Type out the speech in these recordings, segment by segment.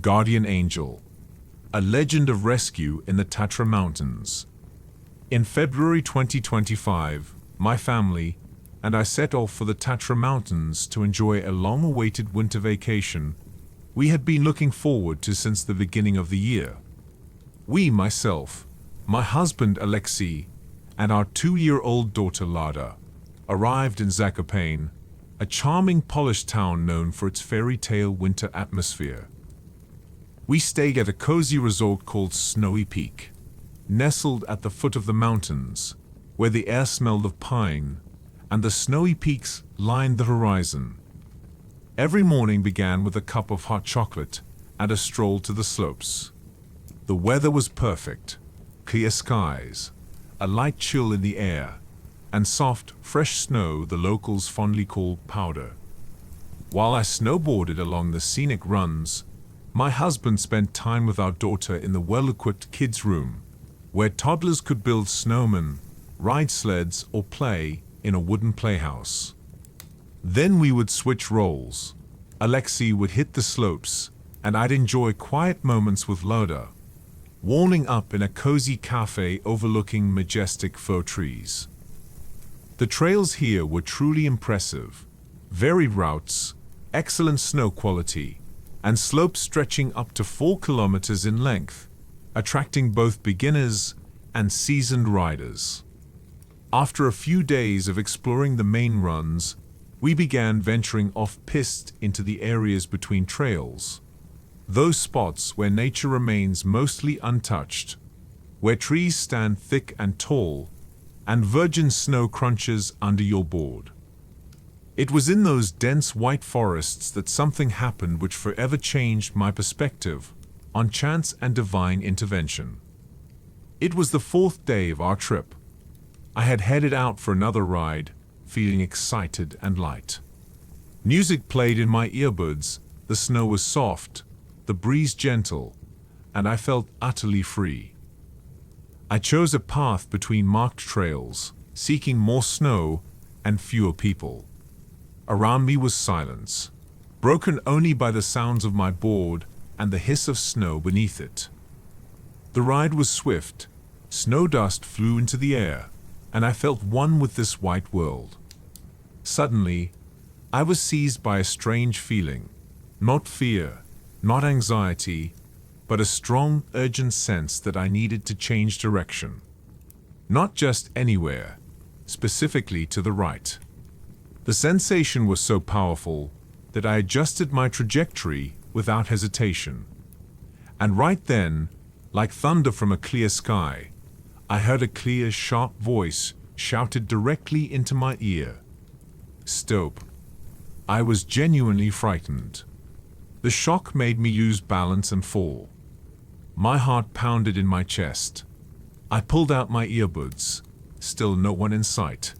Guardian Angel, a legend of rescue in the Tatra Mountains. In February 2025, my family and I set off for the Tatra Mountains to enjoy a long-awaited winter vacation we had been looking forward to since the beginning of the year. Myself, my husband Alexei, and our 2-year-old daughter Lada, arrived in Zakopane, a charming Polish town known for its fairy tale winter atmosphere. We stayed at a cozy resort called Snowy Peak, nestled at the foot of the mountains, where the air smelled of pine, and the snowy peaks lined the horizon. Every morning began with a cup of hot chocolate and a stroll to the slopes. The weather was perfect, clear skies, a light chill in the air, and soft, fresh snow the locals fondly call powder. While I snowboarded along the scenic runs, my husband spent time with our daughter in the well-equipped kids' room, where toddlers could build snowmen, ride sleds, or play in a wooden playhouse. Then we would switch roles. Alexei would hit the slopes, and I'd enjoy quiet moments with Loda, warming up in a cozy cafe overlooking majestic fir trees. The trails here were truly impressive. Varied routes, excellent snow quality, and slopes stretching up to 4 kilometers in length, attracting both beginners and seasoned riders. After a few days of exploring the main runs, we began venturing off-piste into the areas between trails. Those spots where nature remains mostly untouched, where trees stand thick and tall, and virgin snow crunches under your board. It was in those dense white forests that something happened which forever changed my perspective on chance and divine intervention. It was the 4th day of our trip. I had headed out for another ride, feeling excited and light. Music played in my earbuds, the snow was soft, the breeze gentle, and I felt utterly free. I chose a path between marked trails, seeking more snow and fewer people. Around me was silence, broken only by the sounds of my board and the hiss of snow beneath it. The ride was swift, snow dust flew into the air, and I felt one with this white world. Suddenly, I was seized by a strange feeling, not fear, not anxiety, but a strong, urgent sense that I needed to change direction. Not just anywhere, specifically to the right. The sensation was so powerful that I adjusted my trajectory without hesitation. And right then, like thunder from a clear sky, I heard a clear, sharp voice shouted directly into my ear. Stop. I was genuinely frightened. The shock made me lose balance and fall. My heart pounded in my chest. I pulled out my earbuds. Still no one in sight.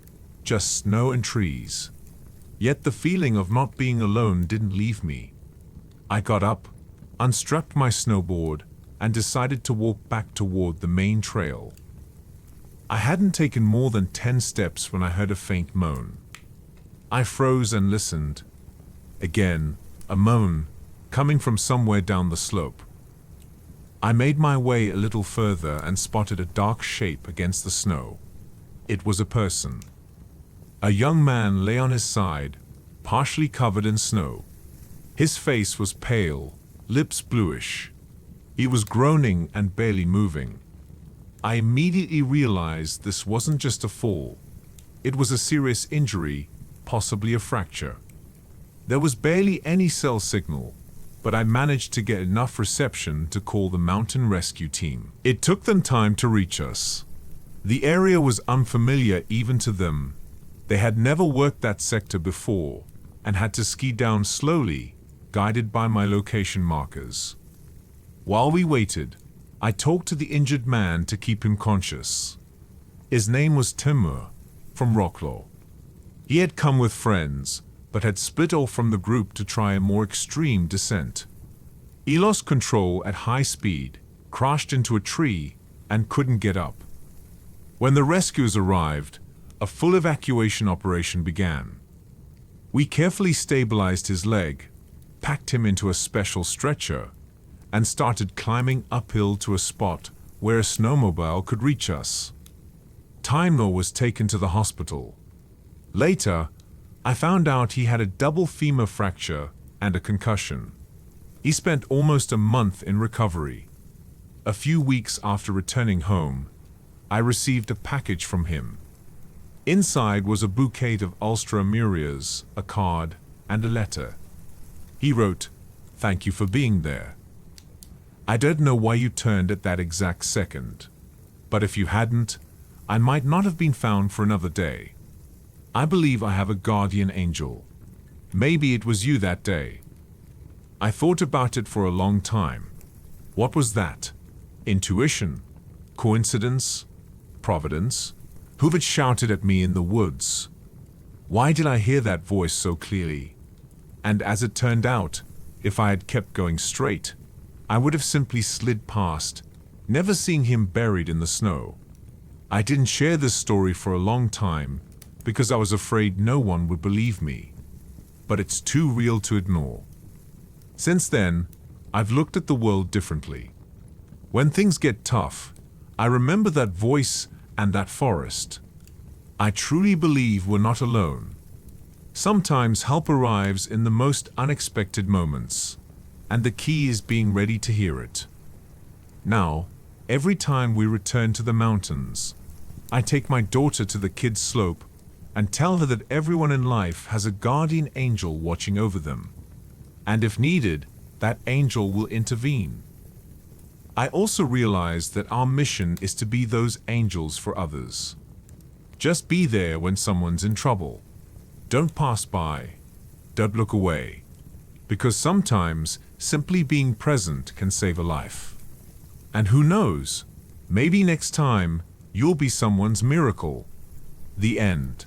Just snow and trees. Yet the feeling of not being alone didn't leave me. I got up, unstrapped my snowboard, and decided to walk back toward the main trail. I hadn't taken more than 10 steps when I heard a faint moan. I froze and listened. Again, a moan, coming from somewhere down the slope. I made my way a little further and spotted a dark shape against the snow. It was a person. A young man lay on his side, partially covered in snow. His face was pale, lips bluish. He was groaning and barely moving. I immediately realized this wasn't just a fall. It was a serious injury, possibly a fracture. There was barely any cell signal, but I managed to get enough reception to call the mountain rescue team. It took them time to reach us. The area was unfamiliar even to them. They had never worked that sector before and had to ski down slowly, guided by my location markers. While we waited, I talked to the injured man to keep him conscious. His name was Timur, from Wrocław. He had come with friends, but had split off from the group to try a more extreme descent. He lost control at high speed, crashed into a tree, and couldn't get up. When the rescuers arrived, a full evacuation operation began. We carefully stabilized his leg, packed him into a special stretcher, and started climbing uphill to a spot where a snowmobile could reach us. Timur was taken to the hospital. Later, I found out he had a double femur fracture and a concussion. He spent almost a month in recovery. A few weeks after returning home, I received a package from him. Inside was a bouquet of Ulster Amurias, a card, and a letter. He wrote, "Thank you for being there. I don't know why you turned at that exact second, but if you hadn't, I might not have been found for another day. I believe I have a guardian angel. Maybe it was you that day." I thought about it for a long time. What was that? Intuition? Coincidence? Providence? Who had shouted at me in the woods? Why did I hear that voice so clearly? And as it turned out, if I had kept going straight, I would have simply slid past, never seeing him buried in the snow. I didn't share this story for a long time because I was afraid no one would believe me. But it's too real to ignore. Since then, I've looked at the world differently. When things get tough, I remember that voice and that forest. I truly believe we're not alone. Sometimes help arrives in the most unexpected moments, and the key is being ready to hear it. Now, every time we return to the mountains, I take my daughter to the kids' slope and tell her that everyone in life has a guardian angel watching over them. And if needed, that angel will intervene. I also realize that our mission is to be those angels for others. Just be there when someone's in trouble. Don't pass by. Don't look away. Because sometimes simply being present can save a life. And who knows, maybe next time you'll be someone's miracle. The end.